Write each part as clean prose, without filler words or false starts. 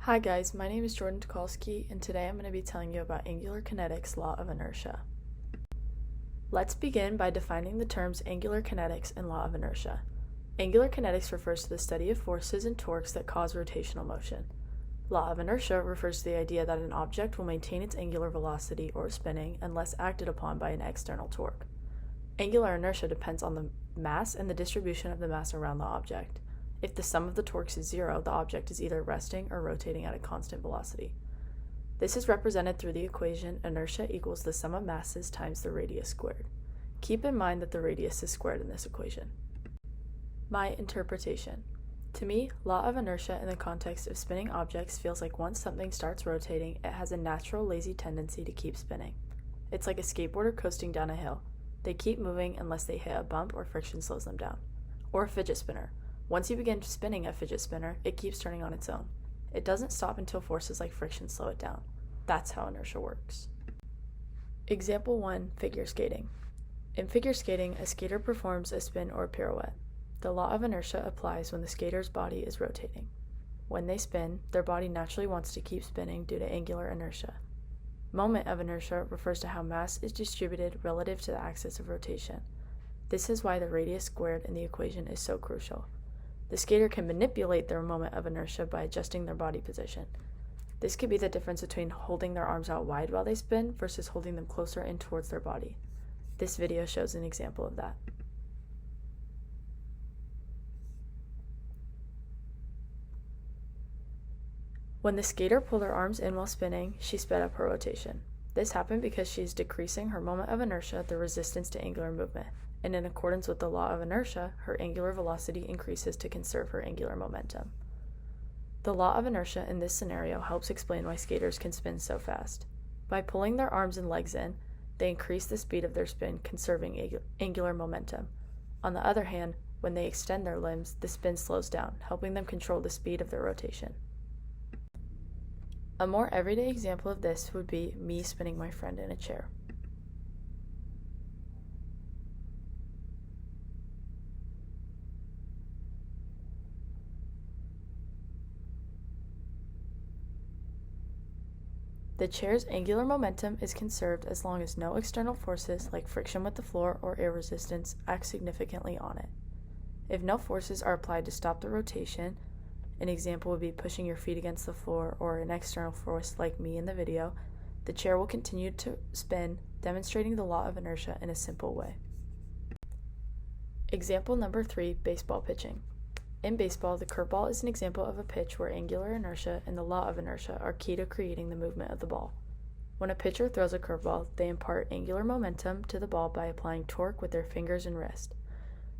Hi guys, my name is Jordan Tukalski, and today I'm going to be telling you about angular kinetics law of inertia. Let's begin by defining the terms angular kinetics and law of inertia. Angular kinetics refers to the study of forces and torques that cause rotational motion. Law of inertia refers to the idea that an object will maintain its angular velocity or spinning unless acted upon by an external torque. Angular inertia depends on the mass and the distribution of the mass around the object. If the sum of the torques is zero, the object is either resting or rotating at a constant velocity. This is represented through the equation inertia equals the sum of masses times the radius squared. Keep in mind that the radius is squared in this equation. My interpretation. To me, law of inertia in the context of spinning objects feels like once something starts rotating, it has a natural lazy tendency to keep spinning. It's like a skateboarder coasting down a hill. They keep moving unless they hit a bump or friction slows them down. Or a fidget spinner. Once you begin spinning a fidget spinner, it keeps turning on its own. It doesn't stop until forces like friction slow it down. That's how inertia works. Example 1, figure skating. In figure skating, a skater performs a spin or pirouette. The law of inertia applies when the skater's body is rotating. When they spin, their body naturally wants to keep spinning due to angular inertia. Moment of inertia refers to how mass is distributed relative to the axis of rotation. This is why the radius squared in the equation is so crucial. The skater can manipulate their moment of inertia by adjusting their body position. This could be the difference between holding their arms out wide while they spin versus holding them closer in towards their body. This video shows an example of that. When the skater pulled her arms in while spinning, she sped up her rotation. This happened because she is decreasing her moment of inertia, the resistance to angular movement. And in accordance with the law of inertia, her angular velocity increases to conserve her angular momentum. The law of inertia in this scenario helps explain why skaters can spin so fast. By pulling their arms and legs in, they increase the speed of their spin, conserving angular momentum. On the other hand, when they extend their limbs, the spin slows down, helping them control the speed of their rotation. A more everyday example of this would be me spinning my friend in a chair. The chair's angular momentum is conserved as long as no external forces like friction with the floor or air resistance act significantly on it. If no forces are applied to stop the rotation, an example would be pushing your feet against the floor or an external force like me in the video, the chair will continue to spin, demonstrating the law of inertia in a simple way. Example number 3, baseball pitching. In baseball, the curveball is an example of a pitch where angular inertia and the law of inertia are key to creating the movement of the ball. When a pitcher throws a curveball, they impart angular momentum to the ball by applying torque with their fingers and wrist.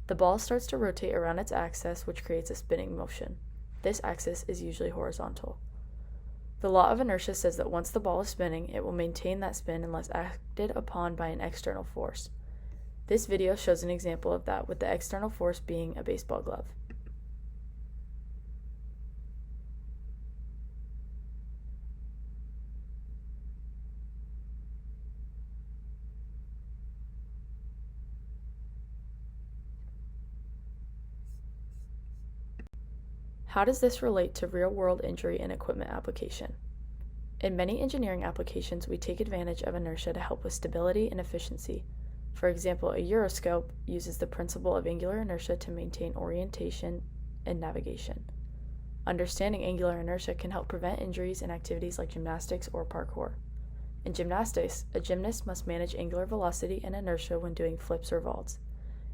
The ball starts to rotate around its axis, which creates a spinning motion. This axis is usually horizontal. The law of inertia says that once the ball is spinning, it will maintain that spin unless acted upon by an external force. This video shows an example of that, with the external force being a baseball glove. How does this relate to real-world injury and equipment application? In many engineering applications, we take advantage of inertia to help with stability and efficiency. For example, a gyroscope uses the principle of angular inertia to maintain orientation and navigation. Understanding angular inertia can help prevent injuries in activities like gymnastics or parkour. In gymnastics, a gymnast must manage angular velocity and inertia when doing flips or vaults.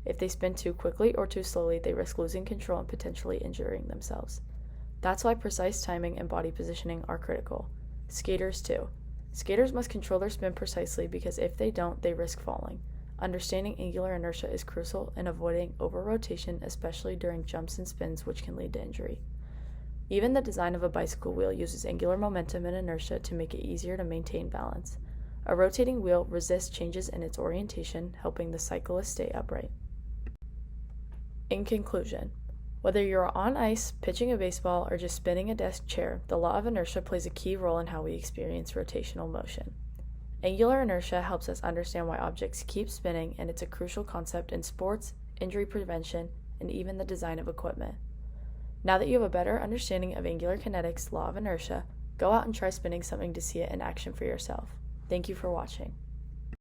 If they spin too quickly or too slowly, they risk losing control and potentially injuring themselves. That's why precise timing and body positioning are critical. Skaters too. Skaters must control their spin precisely because if they don't, they risk falling. Understanding angular inertia is crucial in avoiding over-rotation, especially during jumps and spins, which can lead to injury. Even the design of a bicycle wheel uses angular momentum and inertia to make it easier to maintain balance. A rotating wheel resists changes in its orientation, helping the cyclist stay upright. In conclusion, whether you're on ice, pitching a baseball, or just spinning a desk chair, the law of inertia plays a key role in how we experience rotational motion. Angular inertia helps us understand why objects keep spinning, and it's a crucial concept in sports, injury prevention, and even the design of equipment. Now that you have a better understanding of angular kinetics' law of inertia, go out and try spinning something to see it in action for yourself. Thank you for watching.